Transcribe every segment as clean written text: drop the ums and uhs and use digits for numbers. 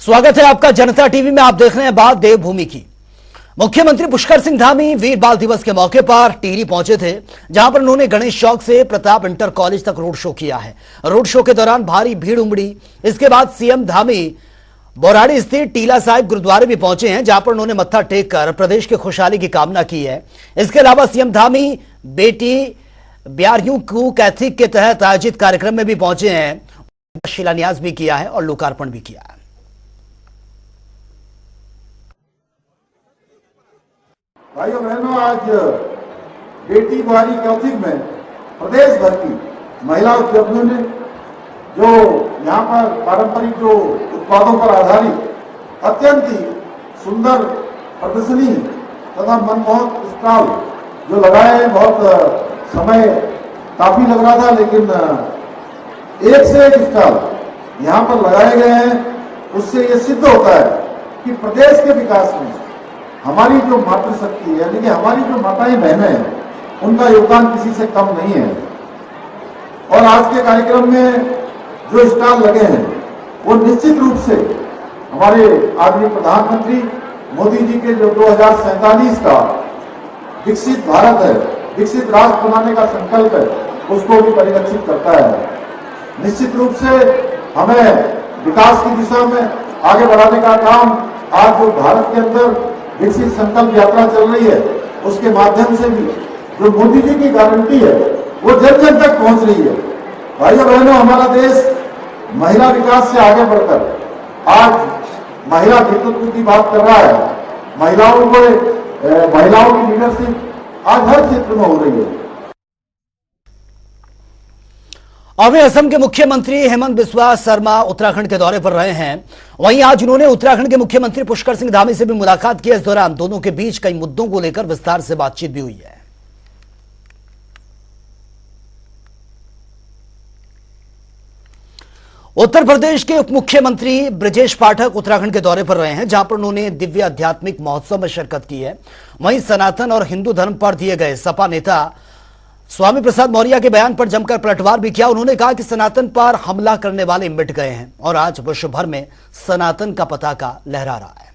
स्वागत है आपका जनता टीवी में। आप देख रहे हैं बात देवभूमि की। मुख्यमंत्री पुष्कर सिंह धामी वीर बाल दिवस के मौके पर टिहरी पहुंचे थे, जहां पर उन्होंने गणेश चौक से प्रताप इंटर कॉलेज तक रोड शो किया है। रोड शो के दौरान भारी भीड़ उमड़ी। इसके बाद सीएम धामी बोराड़ी स्थित टीला साहिब गुरुद्वारे भी पहुंचे हैं, जहां पर उन्होंने मत्था टेक कर प्रदेश की खुशहाली की कामना की है। इसके अलावा सीएम धामी बेटी ब्यारियों को कैथलिक के तहत आयोजित कार्यक्रम में भी पहुंचे हैं, शिलान्यास भी किया है और लोकार्पण भी किया है। भाइयों बहनों, आज बेटी ब्यारी कैथलिक में प्रदेश भर की महिला उद्यमियों ने जो यहाँ पर पारंपरिक जो उत्पादों पर आधारित अत्यंत ही सुंदर प्रदर्शनी तथा मनमोहक स्टॉल जो लगाए हैं, बहुत समय काफी लग रहा था, लेकिन एक से एक स्टॉल यहाँ पर लगाए गए हैं। उससे ये सिद्ध होता है कि प्रदेश के विकास में हमारी जो मातृशक्ति है, यानी कि हमारी जो माताएं बहनें हैं, उनका योगदान किसी से कम नहीं है। और आज के कार्यक्रम में जो स्टॉल लगे हैं वो निश्चित रूप से हमारे आदरणीय प्रधानमंत्री मोदी जी के जो 2047 का विकसित भारत है, विकसित राष्ट्र बनाने का संकल्प है, उसको भी परिलक्षित करता है। निश्चित रूप से हमें विकास की दिशा में आगे बढ़ाने का काम आज जो भारत के अंदर विकसित संकल्प यात्रा चल रही है, उसके माध्यम से भी जो मोदी जी की गारंटी है वो जन जन तक पहुंच रही है। भाइयों बहनों, हमारा देश महिला विकास से आगे बढ़कर आज महिला नेतृत्व की बात कर रहा है। महिलाओं की लीडरशिप आज हर क्षेत्र में हो रही है। अभी असम के मुख्यमंत्री हेमंत बिस्वा शर्मा उत्तराखंड के दौरे पर रहे हैं। वहीं आज उन्होंने उत्तराखंड के मुख्यमंत्री पुष्कर सिंह धामी से भी मुलाकात की। इस दौरान दोनों के बीच कई मुद्दों को लेकर विस्तार से बातचीत भी हुई है। उत्तर प्रदेश के उप मुख्यमंत्री ब्रजेश पाठक उत्तराखंड के दौरे पर रहे हैं, जहां पर उन्होंने दिव्य आध्यात्मिक महोत्सव में शिरकत की है। वहीं सनातन और हिंदू धर्म पर दिए गए सपा नेता स्वामी प्रसाद मौर्य के बयान पर जमकर पलटवार भी किया। उन्होंने कहा कि सनातन पर हमला करने वाले मिट गए हैं और आज विश्व भर में सनातन का पताका लहरा रहा है।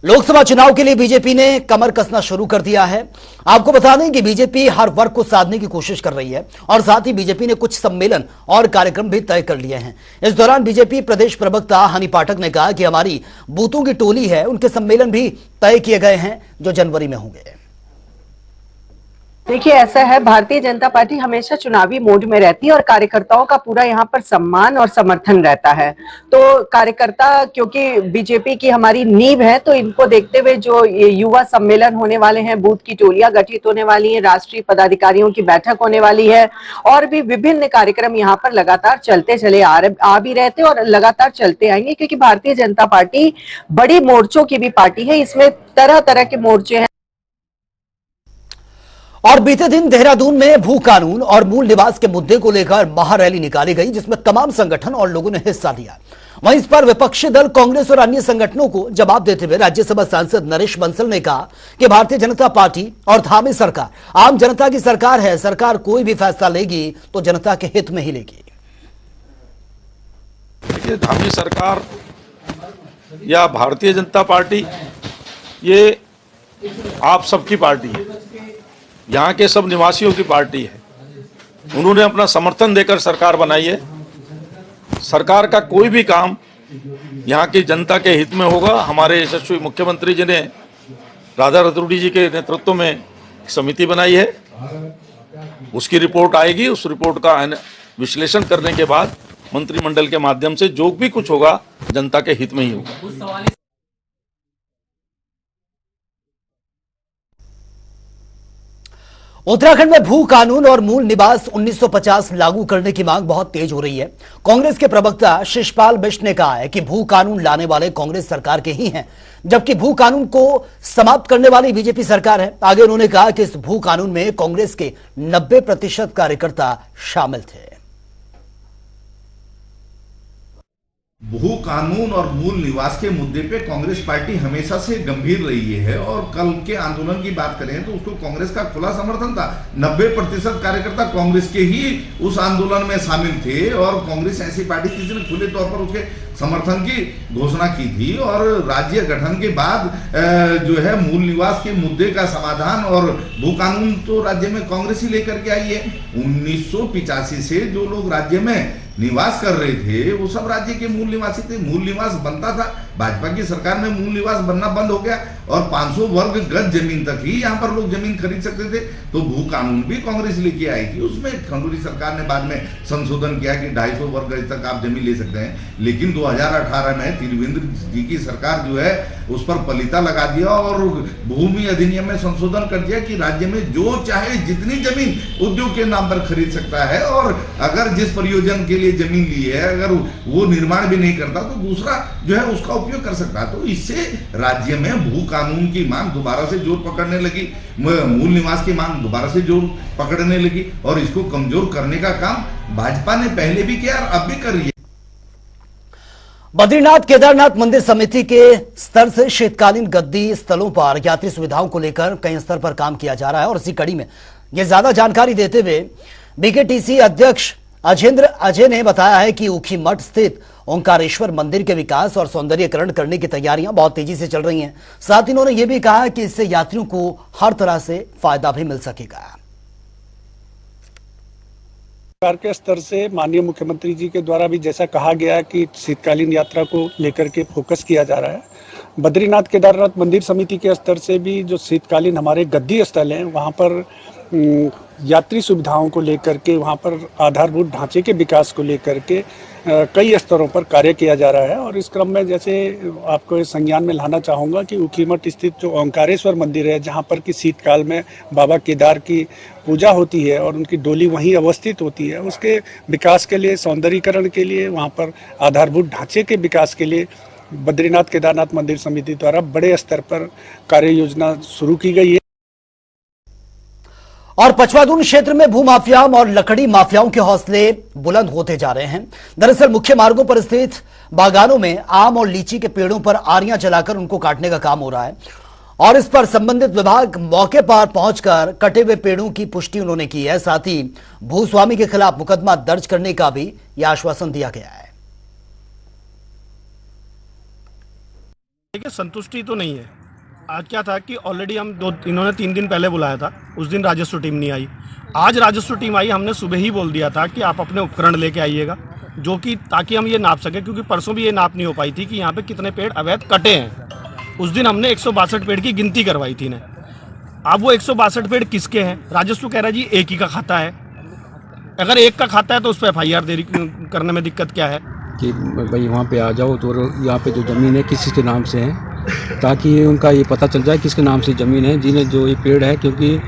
लोकसभा चुनाव के लिए बीजेपी ने कमर कसना शुरू कर दिया है। आपको बता दें कि बीजेपी हर वर्ग को साधने की कोशिश कर रही है और साथ ही बीजेपी ने कुछ सम्मेलन और कार्यक्रम भी तय कर लिए हैं। इस दौरान बीजेपी प्रदेश प्रवक्ता हनी पाठक ने कहा कि हमारी बूथों की टोली है, उनके सम्मेलन भी तय किए गए हैं जो जनवरी में होंगे। देखिए, ऐसा है, भारतीय जनता पार्टी हमेशा चुनावी मोड में रहती है और कार्यकर्ताओं का पूरा यहाँ पर सम्मान और समर्थन रहता है। तो कार्यकर्ता, क्योंकि बीजेपी की हमारी नींव है, तो इनको देखते हुए जो युवा सम्मेलन होने वाले हैं, बूथ की टोलियां गठित होने वाली हैं, राष्ट्रीय पदाधिकारियों की बैठक होने वाली है और भी विभिन्न कार्यक्रम यहाँ पर लगातार चलते चले आ भी रहते और लगातार चलते आएंगे, क्योंकि भारतीय जनता पार्टी बड़ी मोर्चों की भी पार्टी है। इसमें तरह तरह के मोर्चे हैं। और बीते दिन देहरादून में भू कानून और मूल निवास के मुद्दे को लेकर महारैली निकाली गई, जिसमें तमाम संगठन और लोगों ने हिस्सा लिया। वहीं इस पर विपक्षी दल कांग्रेस और अन्य संगठनों को जवाब देते हुए राज्यसभा सांसद नरेश बंसल ने कहा कि भारतीय जनता पार्टी और धामी सरकार आम जनता की सरकार है। सरकार कोई भी फैसला लेगी तो जनता के हित में ही लेगी। देखिए, धामी सरकार या भारतीय जनता पार्टी ये आप सबकी पार्टी है, यहाँ के सब निवासियों की पार्टी है। उन्होंने अपना समर्थन देकर सरकार बनाई है। सरकार का कोई भी काम यहाँ की जनता के हित में होगा। हमारे यशस्वी मुख्यमंत्री जी ने राधा रतूड़ी जी के नेतृत्व में एक समिति बनाई है, उसकी रिपोर्ट आएगी। उस रिपोर्ट का विश्लेषण करने के बाद मंत्रिमंडल के माध्यम से जो भी कुछ होगा जनता के हित में ही होगा। उत्तराखंड में भू कानून और मूल निवास 1950 लागू करने की मांग बहुत तेज हो रही है। कांग्रेस के प्रवक्ता शिषपाल बिष्ट ने कहा है कि भू कानून लाने वाले कांग्रेस सरकार के ही हैं, जबकि भू कानून को समाप्त करने वाली बीजेपी सरकार है। आगे उन्होंने कहा कि इस भू कानून में कांग्रेस के 90% कार्यकर्ता शामिल थे। भू कानून और मूल निवास के मुद्दे पे कांग्रेस पार्टी हमेशा से गंभीर रही है और कल के आंदोलन की बात करें तो उसको कांग्रेस का खुला समर्थन था। 90% कार्यकर्ता कांग्रेस के ही उस आंदोलन में शामिल थे और कांग्रेस ऐसी पार्टी थी जिसने खुले तौर पर उसके समर्थन की घोषणा की थी। और राज्य गठन के बाद जो है मूल निवास के मुद्दे का समाधान और भू कानून तो राज्य में कांग्रेस ही लेकर के आई है। 1985 से जो लोग राज्य में निवास कर रहे थे वो सब राज्य के मूल निवासी थे। मूल निवास बनता था, भाजपा की सरकार में मूल निवास बनना बंद हो गया और 500 वर्ग गज जमीन तक ही यहाँ पर लोग जमीन खरीद सकते थे। तो भू कानून भी कांग्रेस लेके आई थी, उसमें खंडूरी सरकार ने बाद में संशोधन किया कि 250 वर्ग गज तक आप जमीन ले सकते हैं। लेकिन 2018 में तिरवेंद्र जी की सरकार जो है उस पर पलीता लगा दिया और भूमि अधिनियम में संशोधन कर दिया कि राज्य में जो चाहे जितनी जमीन उद्योग के नाम पर खरीद सकता है और अगर जिस प्रयोजन के लिए जमीन ली है अगर वो निर्माण भी नहीं करता तो दूसरा जो है उसका उपयोग कर सकता है। तो इससे राज्य में भू कानून की मांग दोबारा से जोर पकड़ने लगी, मूल निवास की मांग दोबारा से जोर पकड़ने लगी और इसको कमजोर करने का काम भाजपा ने पहले भी किया और अब भी कर रही है। बद्रीनाथ केदारनाथ मंदिर समिति के स्तर से शीतकालीन गद्दी स्थलों पर यात्री सुविधाओं को लेकर कई स्तर पर काम किया जा रहा है और इसी कड़ी में ये ज्यादा जानकारी देते हुए बीकेटीसी अध्यक्ष अजेंद्र अजय ने बताया है कि ऊखी मठ स्थित ओंकारेश्वर मंदिर के विकास और सौंदर्यीकरण करने की तैयारियां बहुत तेजी से चल रही हैं। साथ ही उन्होंने यह भी कहा कि इससे यात्रियों को हर तरह से फायदा भी मिल सकेगा। सरकार के स्तर से माननीय मुख्यमंत्री जी के द्वारा भी जैसा कहा गया कि शीतकालीन यात्रा को लेकर के फोकस किया जा रहा है, बद्रीनाथ केदारनाथ मंदिर समिति के स्तर से भी जो शीतकालीन हमारे गद्दी स्थल हैं वहाँ पर यात्री सुविधाओं को लेकर के, वहाँ पर आधारभूत ढांचे के विकास को लेकर के कई स्तरों पर कार्य किया जा रहा है। और इस क्रम में जैसे आपको इस संज्ञान में लाना चाहूँगा कि ऊखीमठ स्थित जो ओंकारेश्वर मंदिर है जहाँ पर कि शीतकाल में बाबा केदार की पूजा होती है और उनकी डोली वहीं अवस्थित होती है, उसके विकास के लिए, सौंदर्यीकरण के लिए, वहाँ पर आधारभूत ढांचे के विकास के लिए बद्रीनाथ केदारनाथ मंदिर समिति द्वारा बड़े स्तर पर कार्य योजना शुरू की गई है। और पचवादून क्षेत्र में भूमाफियाओं और लकड़ी माफियाओं के हौसले बुलंद होते जा रहे हैं। दरअसल मुख्य मार्गों पर स्थित बागानों में आम और लीची के पेड़ों पर आरियां जलाकर उनको काटने का काम हो रहा है और इस पर संबंधित विभाग मौके पर पहुंचकर कटे हुए पेड़ों की पुष्टि उन्होंने की है। साथ ही भूस्वामी के खिलाफ मुकदमा दर्ज करने का भी यह आश्वासन दिया गया है। देखिए, संतुष्टि तो नहीं है। आज क्या था कि ऑलरेडी हम इन्होंने 3 दिन पहले बुलाया था, उस दिन राजस्व टीम नहीं आई। आज राजस्व टीम आई, हमने सुबह ही बोल दिया था कि आप अपने उपकरण लेके आइएगा, जो कि ताकि हम ये नाप सके, क्योंकि परसों भी ये नाप नहीं हो पाई थी कि यहाँ पे कितने पेड़ अवैध कटे हैं। उस दिन हमने 162 पेड़ की गिनती करवाई थी ने। अब वो 162 पेड़ किसके हैं? राजस्व कह रहा है जी एक ही का खाता है। अगर एक का खाता है तो उस पर FIR देरी करने में दिक्कत क्या है कि भाई वहाँ पे आ जाओ तो यहाँ पे जो ज़मीन है किसी के नाम से है, ताकि उनका ये पता चल जाए किसके नाम से ज़मीन है, जिन्हें जो ये पेड़ है। क्योंकि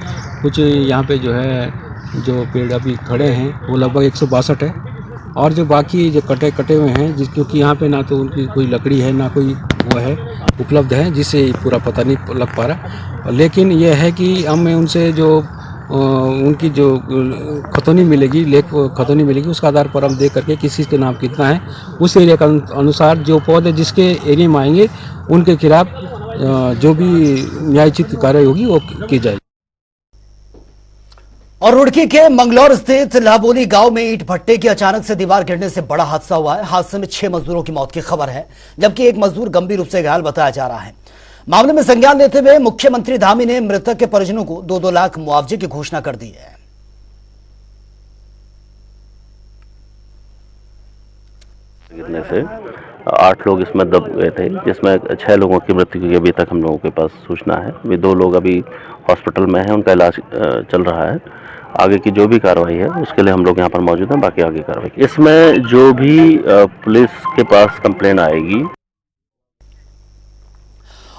कुछ यहाँ पे जो है जो पेड़ अभी खड़े हैं वो लगभग 162 है और जो बाकी जो कटे हुए हैं क्योंकि यहाँ पे ना तो उनकी कोई लकड़ी है ना कोई वो है उपलब्ध है, जिससे पूरा पता नहीं लग पा रहा। लेकिन यह है कि हमें उनसे जो उनकी जो खतौनी मिलेगी उसका आधार पर हम देख करके किसी के नाम कितना है उस एरिया के अनुसार जो पौधे जिसके एरिया में आएंगे उनके खिलाफ जो भी न्यायोचित कार्रवाई होगी वो की जाएगी। और रुड़की के मंगलौर स्थित लाबोली गांव में ईंट भट्टे की अचानक से दीवार गिरने से बड़ा हादसा हुआ है। हादसे में 6 मजदूरों की मौत की खबर है, जबकि एक मजदूर गंभीर रूप से घायल बताया जा रहा है। मामले में संज्ञान लेते हुए मुख्यमंत्री धामी ने मृतक के परिजनों को 2-2 लाख मुआवजे की घोषणा कर दी है। गिरने से 8 लोग इसमें दब गए थे, जिसमें 6 लोगों की मृत्यु की अभी तक हम लोगों के पास सूचना है। वे 2 लोग अभी हॉस्पिटल में हैं, उनका इलाज चल रहा है। आगे की जो भी कार्रवाई है उसके लिए हम लोग यहाँ पर मौजूद हैं। बाकी आगे कार्रवाई इसमें जो भी पुलिस के पास कंप्लेन आएगी।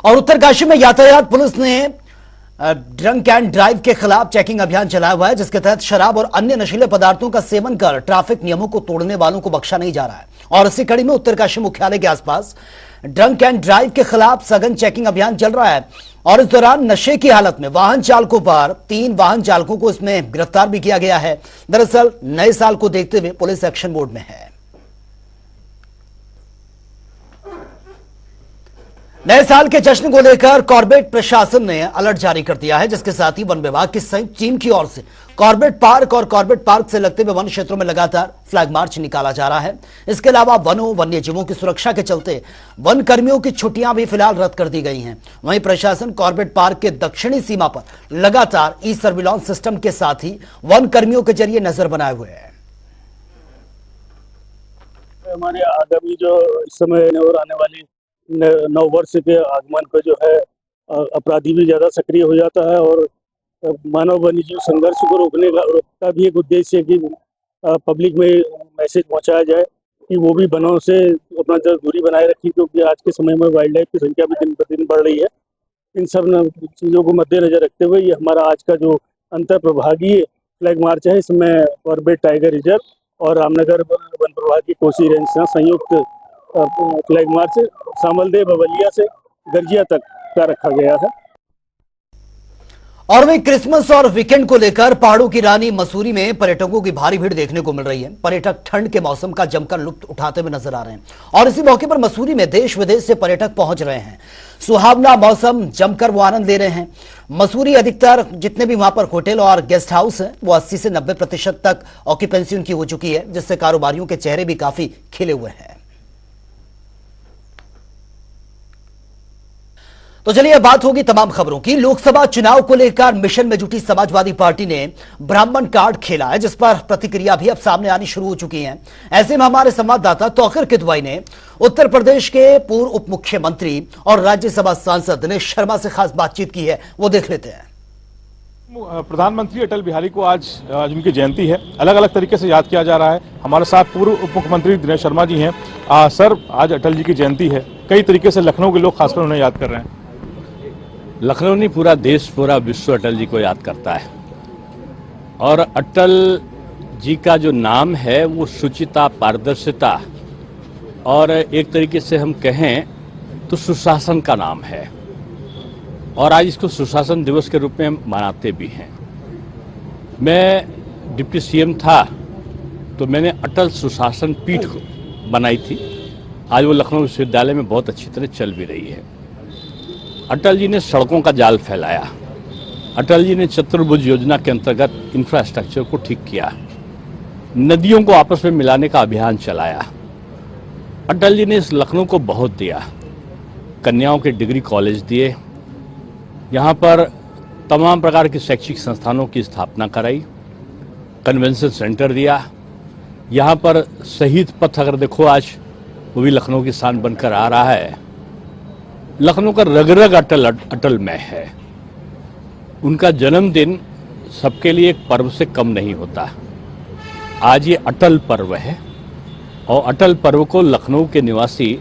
और उत्तरकाशी में यातायात पुलिस ने ड्रंक एंड ड्राइव के खिलाफ चेकिंग अभियान चलाया हुआ है, जिसके तहत शराब और अन्य नशीले पदार्थों का सेवन कर ट्रैफिक नियमों को तोड़ने वालों को बख्शा नहीं जा रहा है। और इसी कड़ी में उत्तरकाशी मुख्यालय के आसपास ड्रंक एंड ड्राइव के खिलाफ सघन चेकिंग अभियान चल रहा है और इस दौरान नशे की हालत में वाहन चालकों पर 3 वाहन चालकों को इसमें गिरफ्तार भी किया गया है। दरअसल नए साल को देखते हुए पुलिस एक्शन मोड में है। नए साल के जश्न को लेकर कॉर्बेट प्रशासन ने अलर्ट जारी कर दिया है, जिसके साथ ही वन विभाग की संयुक्त टीम की ओर से कॉर्बेट पार्क और कॉर्बेट पार्क से लगते हुए वन क्षेत्रों में लगातार फ्लैग मार्च निकाला जा रहा है। इसके अलावा वनों वन्य जीवों की सुरक्षा के चलते वन कर्मियों की छुट्टियां भी फिलहाल रद्द कर दी गई हैं। वहीं प्रशासन कॉर्बेट पार्क के दक्षिणी सीमा पर लगातार ई सर्विलांस सिस्टम के साथ ही वन कर्मियों के जरिए नजर बनाए हुए है। हमारे आगामी जो इस समय और आने वाली नव वर्ष के आगमन पर जो है अपराधी भी ज़्यादा सक्रिय हो जाता है और मानव वन्यजीव संघर्ष को रोकने का भी एक उद्देश्य है कि पब्लिक में मैसेज पहुंचाया जाए कि वो भी वनों से अपना दूरी बनाए रखें, क्योंकि आज के समय में वाइल्ड लाइफ की संख्या भी दिन प्रतिदिन बढ़ रही है। इन सब चीज़ों को मद्देनजर रखते हुए ये हमारा आज का जो अंतर प्रभागीय फ्लैग मार्च है, इसमें कॉर्बेट टाइगर रिजर्व और रामनगर वन प्रभाग की कोसी रेंज से संयुक्त फ्लैग मार्च सामलदेव बवलिया से गर्जिया तक का रखा गया है। और वहीं क्रिसमस और वीकेंड को लेकर पहाड़ों की रानी मसूरी में पर्यटकों की भारी भीड़ देखने को मिल रही है। पर्यटक ठंड के मौसम का जमकर लुत्फ उठाते हुए नजर आ रहे हैं और इसी मौके पर मसूरी में देश विदेश से पर्यटक पहुंच रहे हैं। सुहावना मौसम जमकर वो आनंद ले रहे हैं। मसूरी अधिकतर जितने भी वहां पर होटल और गेस्ट हाउस है वो 80 से 90% तक ऑक्यूपेंसी उनकी हो चुकी है, जिससे कारोबारियों के चेहरे भी काफी खिले हुए हैं। तो चलिए अब बात होगी तमाम खबरों की। लोकसभा चुनाव को लेकर मिशन में जुटी समाजवादी पार्टी ने ब्राह्मण कार्ड खेला है, जिस पर प्रतिक्रिया भी अब सामने आनी शुरू हो चुकी है। ऐसे में हमारे संवाददाता तौकीर किदवई ने उत्तर प्रदेश के पूर्व उप मुख्यमंत्री और राज्यसभा सांसद दिनेश शर्मा से खास बातचीत की है, वो देख लेते हैं। प्रधानमंत्री अटल बिहारी को आज उनकी जयंती है, अलग अलग तरीके से याद किया जा रहा है। हमारे साथ पूर्व उप मुख्यमंत्री दिनेश शर्मा जी हैं। सर, आज अटल जी की जयंती है, कई तरीके से लखनऊ के लोग खासकर उन्हें याद कर रहे हैं। लखनऊ नहीं, पूरा देश पूरा विश्व अटल जी को याद करता है और अटल जी का जो नाम है वो शुचिता, पारदर्शिता और एक तरीके से हम कहें तो सुशासन का नाम है और आज इसको सुशासन दिवस के रूप में मनाते भी हैं। मैं डिप्टी सीएम था तो मैंने अटल सुशासन पीठ बनाई थी। आज वो लखनऊ विश्वविद्यालय में बहुत अच्छी तरह चल भी रही है। अटल जी ने सड़कों का जाल फैलाया, अटल जी ने चतुर्भुज योजना के अंतर्गत इंफ्रास्ट्रक्चर को ठीक किया, नदियों को आपस में मिलाने का अभियान चलाया। अटल जी ने इस लखनऊ को बहुत दिया, कन्याओं के डिग्री कॉलेज दिए, यहाँ पर तमाम प्रकार के शैक्षिक संस्थानों की स्थापना कराई, कन्वेंशन सेंटर दिया। यहाँ पर शहीद पथ अगर देखो आज वो भी लखनऊ की शान बनकर आ रहा है। लखनऊ का रग रग अटल में है। उनका जन्मदिन सबके लिए एक पर्व से कम नहीं होता। आज ये अटल पर्व है और अटल पर्व को लखनऊ के निवासी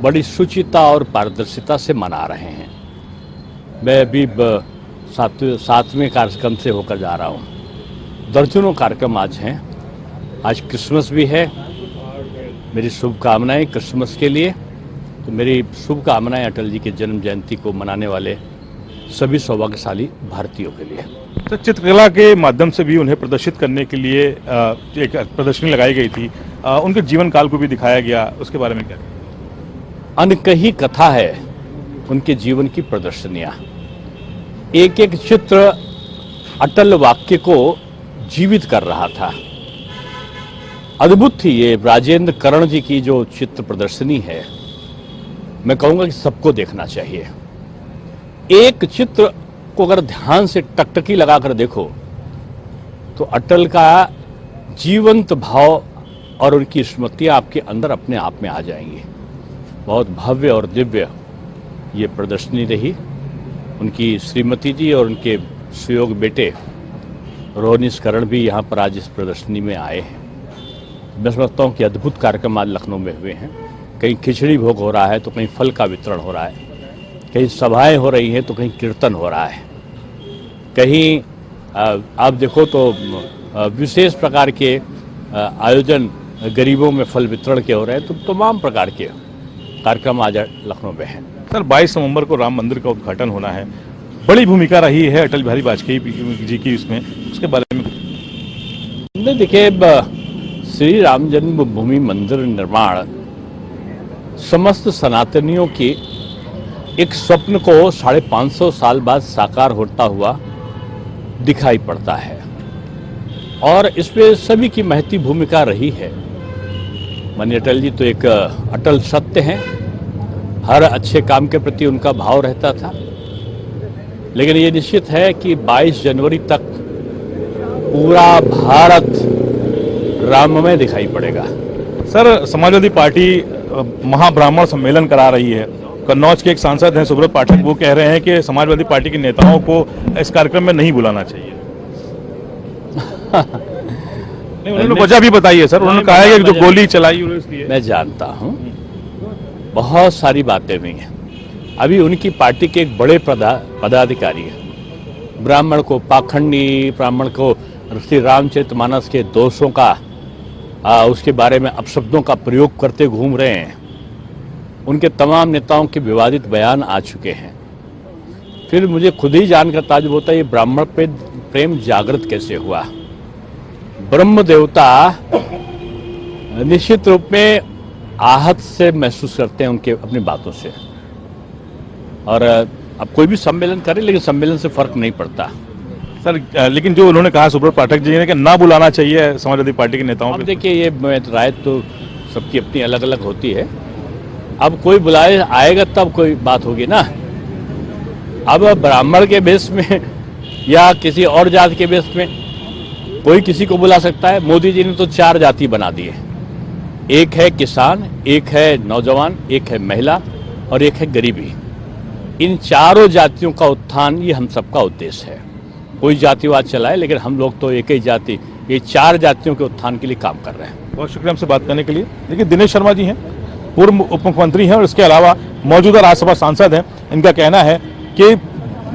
बड़ी शुचिता और पारदर्शिता से मना रहे हैं। मैं अभी 7वें कार्यक्रम से होकर जा रहा हूँ। दर्जनों कार्यक्रम आज हैं। आज क्रिसमस भी है। मेरी शुभकामनाएं क्रिसमस के लिए। तो मेरी शुभकामनाएं अटल जी के जन्म जयंती को मनाने वाले सभी सौभाग्यशाली भारतीयों के लिए। तो चित्रकला के माध्यम से भी उन्हें प्रदर्शित करने के लिए एक प्रदर्शनी लगाई गई थी, उनके जीवन काल को भी दिखाया गया, उसके बारे में क्या? अनकही कथा है उनके जीवन की प्रदर्शनियां। एक एक चित्र अटल वाक्य को जीवित कर रहा था। अद्भुत थी ये राजेंद्र करण जी की जो चित्र प्रदर्शनी है। मैं कहूँगा कि सबको देखना चाहिए। एक चित्र को अगर ध्यान से टकटकी लगाकर देखो तो अटल का जीवंत भाव और उनकी स्मृतियाँ आपके अंदर अपने आप में आ जाएंगी। बहुत भव्य और दिव्य ये प्रदर्शनी रही। उनकी श्रीमती जी और उनके सुयोग बेटे रोहनीश करण भी यहाँ पर आज इस प्रदर्शनी में आए हैं। मैं समझता हूँ कि अद्भुत कार्यक्रम आज लखनऊ में हुए हैं। कहीं खिचड़ी भोग हो रहा है तो कहीं फल का वितरण हो रहा है, कहीं सभाएं हो रही हैं तो कहीं कीर्तन हो रहा है, कहीं आप देखो तो विशेष प्रकार के आयोजन गरीबों में फल वितरण के हो रहे हैं। तो तमाम प्रकार के कार्यक्रम आज लखनऊ में हैं। सर, 22 नवंबर को राम मंदिर का उद्घाटन होना है, बड़ी भूमिका रही है अटल बिहारी वाजपेयी जी की इसमें, उसके बारे में? नहीं, देखिए, श्री राम जन्मभूमि मंदिर निर्माण समस्त सनातनियों की एक स्वप्न को 550 साल बाद साकार होता हुआ दिखाई पड़ता है और इसमें सभी की महती भूमिका रही है। माननीय अटल जी तो एक अटल सत्य हैं, हर अच्छे काम के प्रति उनका भाव रहता था। लेकिन ये निश्चित है कि 22 जनवरी तक पूरा भारत राममय दिखाई पड़ेगा। सर, समाजवादी पार्टी महाब्राह्मण सम्मेलन करा रही है। कन्नौज के एक सांसद हैं सुब्रत पाठक, वो कह रहे हैं कि समाजवादी पार्टी के नेताओं को इस कार्यक्रम में नहीं बुलाना चाहिए। नहीं, उन्होंने वजह भी बताई है सर। उन्होंने कहा है कि जो गोली चलाई उन्होंने, मैं जानता हूं बहुत सारी बातें हुई हैं। अभी उनकी पार्टी के एक बड़े पदाधिकारी हैं, ब्राह्मण को पाखंडी, ब्राह्मण को श्री रामचरितमानस के दोषों का उसके बारे में अपशब्दों का प्रयोग करते घूम रहे हैं। उनके तमाम नेताओं के विवादित बयान आ चुके हैं। फिर मुझे खुद ही जानकर ताज्जुब होता है, ये ब्राह्मण पे प्रेम जागृत कैसे हुआ। ब्रह्म देवता निश्चित रूप में आहत से महसूस करते हैं उनके अपनी बातों से। और अब कोई भी सम्मेलन करे, लेकिन सम्मेलन से फर्क नहीं पड़ता सर। लेकिन जो उन्होंने कहा सुब्रत पाठक जी ने कि ना बुलाना चाहिए समाजवादी पार्टी के नेताओं पे। देखिए, ये राय तो सबकी अपनी अलग अलग होती है। अब कोई बुलाए आएगा तब कोई बात होगी ना। अब ब्राह्मण के बेस में या किसी और जाति के बेस में कोई किसी को बुला सकता है। मोदी जी ने तो 4 जाति बना दिए, एक है किसान, एक है नौजवान, एक है महिला और एक है गरीबी। इन चारों जातियों का उत्थान ये हम सबका उद्देश्य है। कोई जातिवाद चलाए, लेकिन हम लोग तो एक ही जाति, ये 4 जातियों के उत्थान के लिए काम कर रहे हैं। बहुत शुक्रिया हमसे बात करने के लिए। देखिए, दिनेश शर्मा जी हैं, पूर्व उप मुख्यमंत्री हैं और इसके अलावा मौजूदा राज्यसभा सांसद हैं। इनका कहना है कि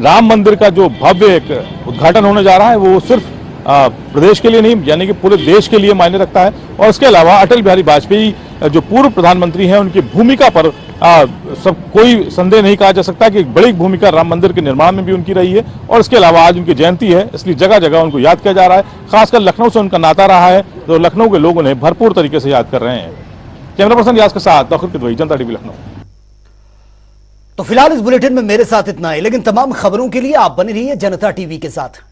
राम मंदिर का जो भव्य एक उद्घाटन होने जा रहा है वो सिर्फ प्रदेश के लिए नहीं, यानी कि पूरे देश के लिए मायने रखता है। और इसके अलावा अटल बिहारी वाजपेयी जो पूर्व प्रधानमंत्री हैं, उनकी भूमिका पर सब कोई संदेह नहीं कहा जा सकता कि एक बड़ी भूमिका राम मंदिर के निर्माण में भी उनकी रही है। और इसके अलावा आज उनकी जयंती है, इसलिए जगह जगह उनको याद किया जा रहा है। खासकर लखनऊ से उनका नाता रहा है, तो लखनऊ के लोग उन्हें भरपूर तरीके से याद कर रहे हैं। कैमरा पर्सन यास के साथ दौखर किदवई, जनता टीवी लखनऊ। तो फिलहाल इस बुलेटिन में मेरे साथ इतना है, लेकिन तमाम खबरों के लिए आप बने रहिए जनता टीवी के साथ।